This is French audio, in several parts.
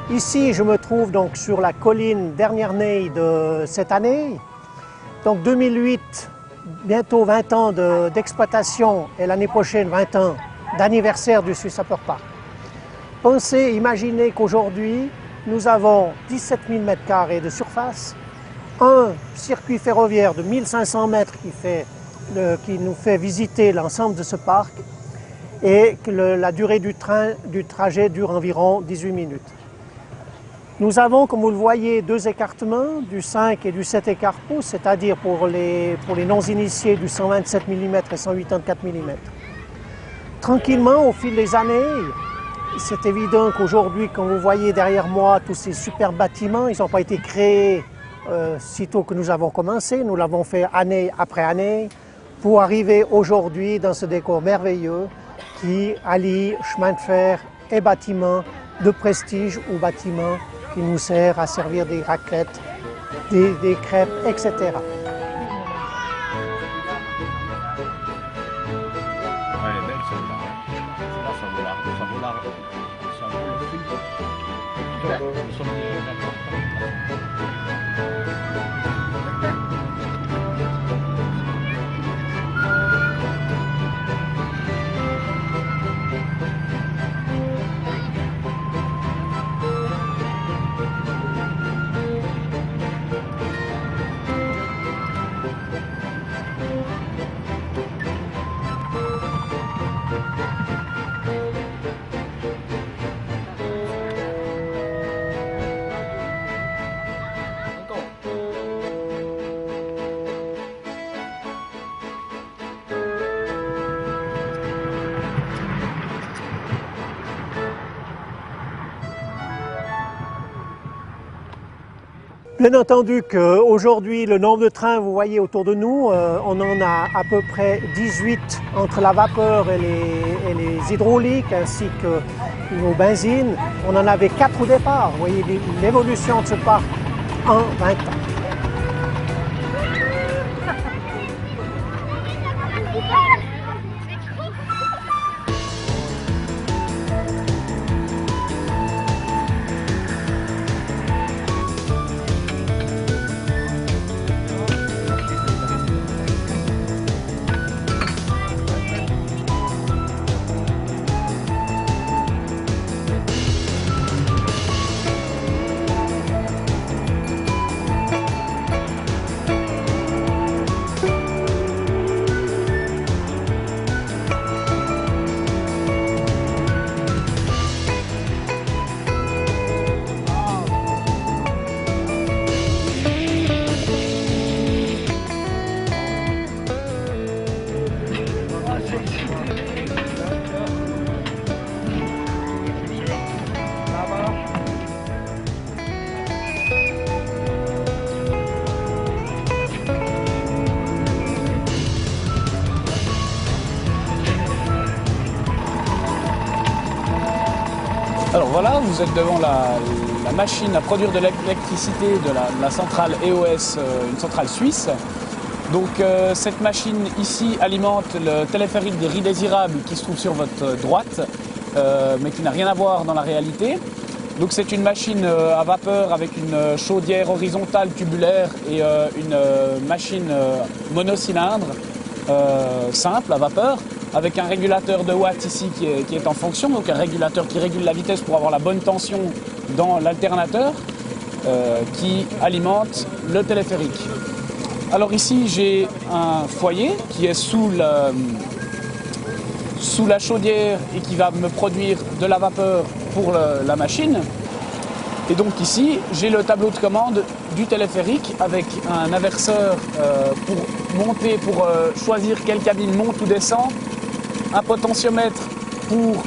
Ici, je me trouve donc sur la colline dernière née de cette année. Donc 2008, bientôt 20 ans d'exploitation et l'année prochaine 20 ans d'anniversaire du Suisse Upper Park. Pensez, imaginez qu'aujourd'hui, nous avons 17 000 m² de surface, un circuit ferroviaire de 1500 mètres qui nous fait visiter l'ensemble de ce parc et que la durée du trajet dure environ 18 minutes. Nous avons, comme vous le voyez, deux écartements, du 5 et du 7 écart-pouces, c'est-à-dire pour les non-initiés du 127 mm et 184 mm. Tranquillement, au fil des années, c'est évident qu'aujourd'hui, comme vous voyez derrière moi, tous ces super bâtiments, ils n'ont pas été créés sitôt que nous avons commencé. Nous l'avons fait année après année pour arriver aujourd'hui dans ce décor merveilleux qui allie chemin de fer et bâtiments de prestige ou bâtiments qui nous sert à servir des raclettes, des crêpes, etc. Bien entendu qu'aujourd'hui, le nombre de trains, vous voyez autour de nous, on en a à peu près 18 entre la vapeur et les hydrauliques, ainsi que nos benzines. On en avait 4 au départ. Vous voyez l'évolution de ce parc en 20 ans. Alors voilà, vous êtes devant la machine à produire de l'électricité de la centrale EOS, une centrale suisse. Donc cette machine ici alimente le téléphérique des Riz Désirables qui se trouve sur votre droite, mais qui n'a rien à voir dans la réalité. Donc c'est une machine à vapeur avec une chaudière horizontale tubulaire et une machine monocylindre simple à vapeur, avec un régulateur de watts ici qui est en fonction, donc un régulateur qui régule la vitesse pour avoir la bonne tension dans l'alternateur qui alimente le téléphérique. Alors ici j'ai un foyer qui est sous la chaudière et qui va me produire de la vapeur pour la machine. Et donc ici j'ai le tableau de commande du téléphérique avec un inverseur pour choisir quelle cabine monte ou descend, un potentiomètre pour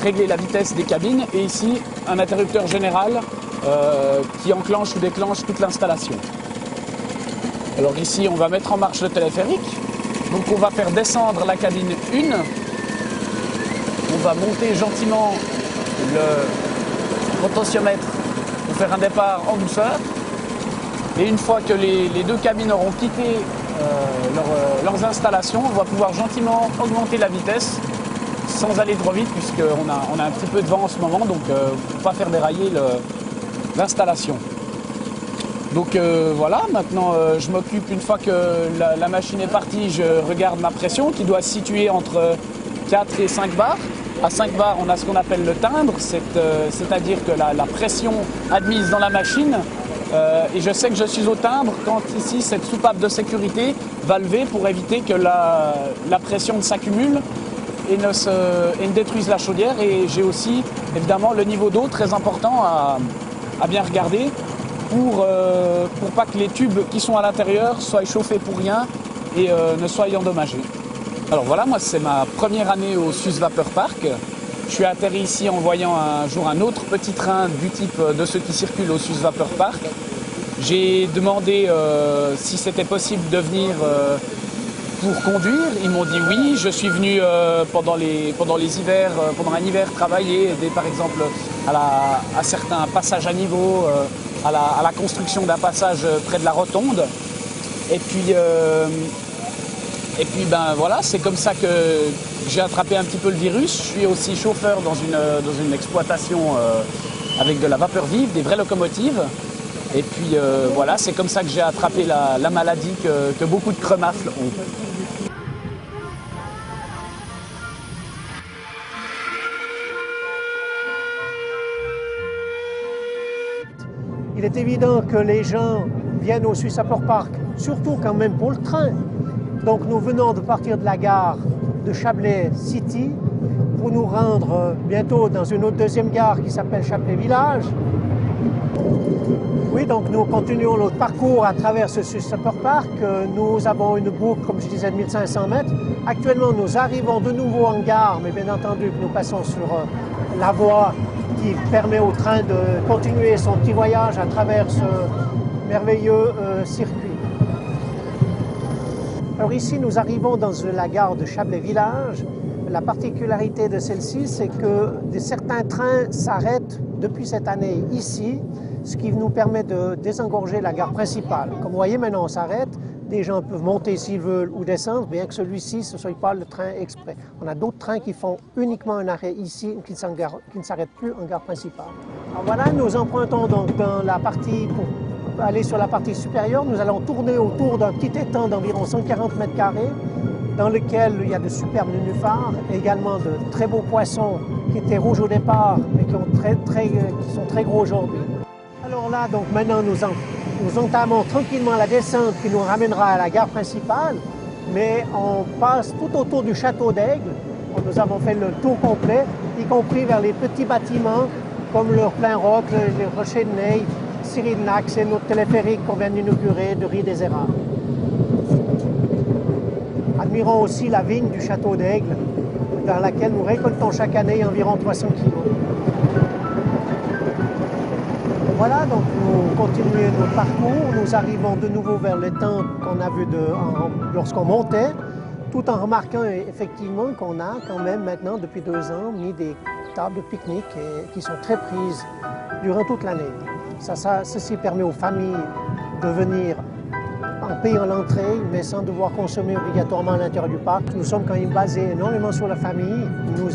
régler la vitesse des cabines et ici un interrupteur général qui enclenche ou déclenche toute l'installation. Alors ici on va mettre en marche le téléphérique. Donc on va faire descendre la cabine 1. On va monter gentiment le potentiomètre pour faire un départ en douceur. Et une fois que les deux cabines auront quitté leurs installations, on va pouvoir gentiment augmenter la vitesse sans aller trop vite puisqu'on a un petit peu de vent en ce moment, donc pour ne pas faire dérailler l'installation. Donc voilà, maintenant je m'occupe, une fois que la machine est partie, je regarde ma pression qui doit se situer entre 4 et 5 bars. À 5 bars, on a ce qu'on appelle le timbre, c'est-à-dire que la pression admise dans la machine, et je sais que je suis au timbre quand ici cette soupape de sécurité va lever pour éviter que la pression ne s'accumule et ne détruise la chaudière. Et j'ai aussi évidemment le niveau d'eau très important à bien regarder pour pas que les tubes qui sont à l'intérieur soient chauffés pour rien et ne soient endommagés. Alors voilà, moi c'est ma première année au Suisse Vapeur Park. Je suis atterri ici en voyant un jour un autre petit train du type de ceux qui circulent au Suisse Vapeur Park. J'ai demandé si c'était possible de venir pour conduire. Ils m'ont dit oui. Je suis venu pendant les hivers, pendant un hiver travailler, aider par exemple à certains passages à niveau, à la construction d'un passage près de la rotonde. Et puis ben voilà, c'est comme ça que j'ai attrapé un petit peu le virus. Je suis aussi chauffeur dans une exploitation avec de la vapeur vive, des vraies locomotives. Et puis voilà, c'est comme ça que j'ai attrapé la maladie que beaucoup de cremafles ont. Il est évident que les gens viennent au Suisse Vapeur Park, surtout quand même pour le train. Donc nous venons de partir de la gare de Chablais City pour nous rendre bientôt dans une autre deuxième gare qui s'appelle Chablais Village. Oui, donc nous continuons notre parcours à travers ce Suisse Vapeur Park. Nous avons une boucle, comme je disais, de 1500 mètres. Actuellement, nous arrivons de nouveau en gare, mais bien entendu que nous passons sur la voie qui permet au train de continuer son petit voyage à travers ce merveilleux circuit. Alors ici, nous arrivons dans la gare de Chablais Village. La particularité de celle-ci, c'est que certains trains s'arrêtent depuis cette année ici, ce qui nous permet de désengorger la gare principale. Comme vous voyez, maintenant on s'arrête. Des gens peuvent monter s'ils veulent ou descendre, bien que celui-ci, ce ne soit pas le train exprès. On a d'autres trains qui font uniquement un arrêt ici, qui ne s'arrêtent plus en gare principale. Alors voilà, nous empruntons donc dans la partie, pour aller sur la partie supérieure, nous allons tourner autour d'un petit étang d'environ 140 mètres carrés, dans lequel il y a de superbes nénuphars, et également de très beaux poissons qui étaient rouges au départ, mais qui sont très gros aujourd'hui. Alors là, donc maintenant, nous entamons tranquillement la descente qui nous ramènera à la gare principale, mais on passe tout autour du château d'Aigle. Nous avons fait le tour complet, y compris vers les petits bâtiments comme le Plein Roc, les Rochers de Neil, Cyrilnac, et notre téléphérique qu'on vient d'inaugurer de Rie des Érables. Admirons aussi la vigne du château d'Aigle, dans laquelle nous récoltons chaque année environ 300 kilos. Voilà, donc nous continuons notre parcours. Nous arrivons de nouveau vers l'étang qu'on a vu lorsqu'on montait, tout en remarquant effectivement qu'on a quand même maintenant, depuis 2 ans, mis des tables de pique-nique qui sont très prises durant toute l'année. Ceci permet aux familles de venir en payant l'entrée, mais sans devoir consommer obligatoirement à l'intérieur du parc. Nous sommes quand même basés énormément sur la famille. Nous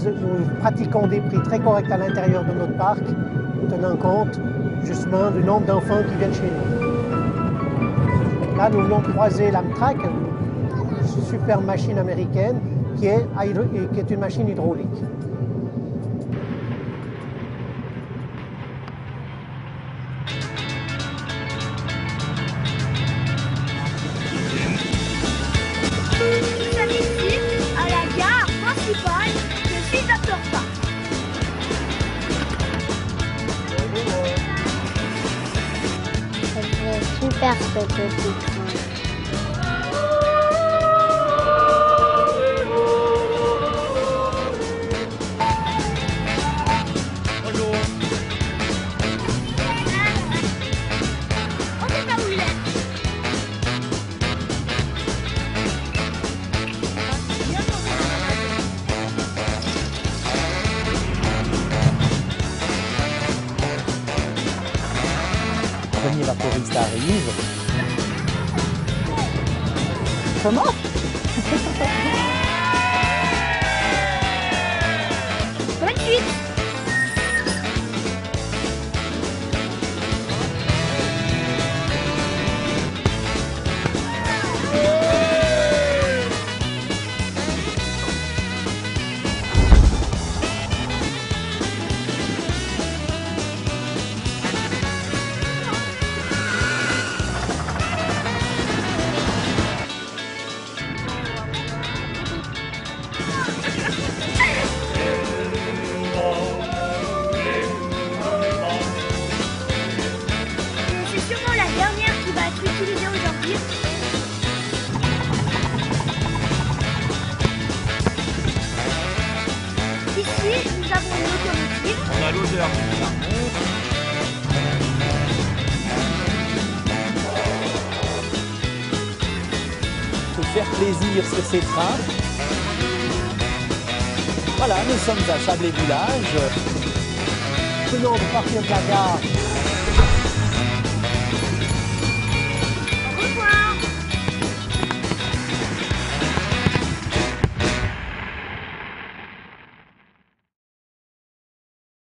pratiquons des prix très corrects à l'intérieur de notre parc, tenant compte justement du nombre d'enfants qui viennent chez nous. Là, nous venons croiser l'Amtrak, une superbe machine américaine qui est une machine hydraulique. Nous sommes ici, à la gare principale de Suisse Vapeur Park. C'est super ce petit train. Bonjour. On sait pas où il est. ça arrive. Comment? 28. C'est sûrement la dernière qui va être utilisée aujourd'hui. Ici, nous avons une locomotive. On a l'odeur du charbon. Se faire plaisir sur ces trains. Voilà, nous sommes à Chablais Village. Venons de partir de la gare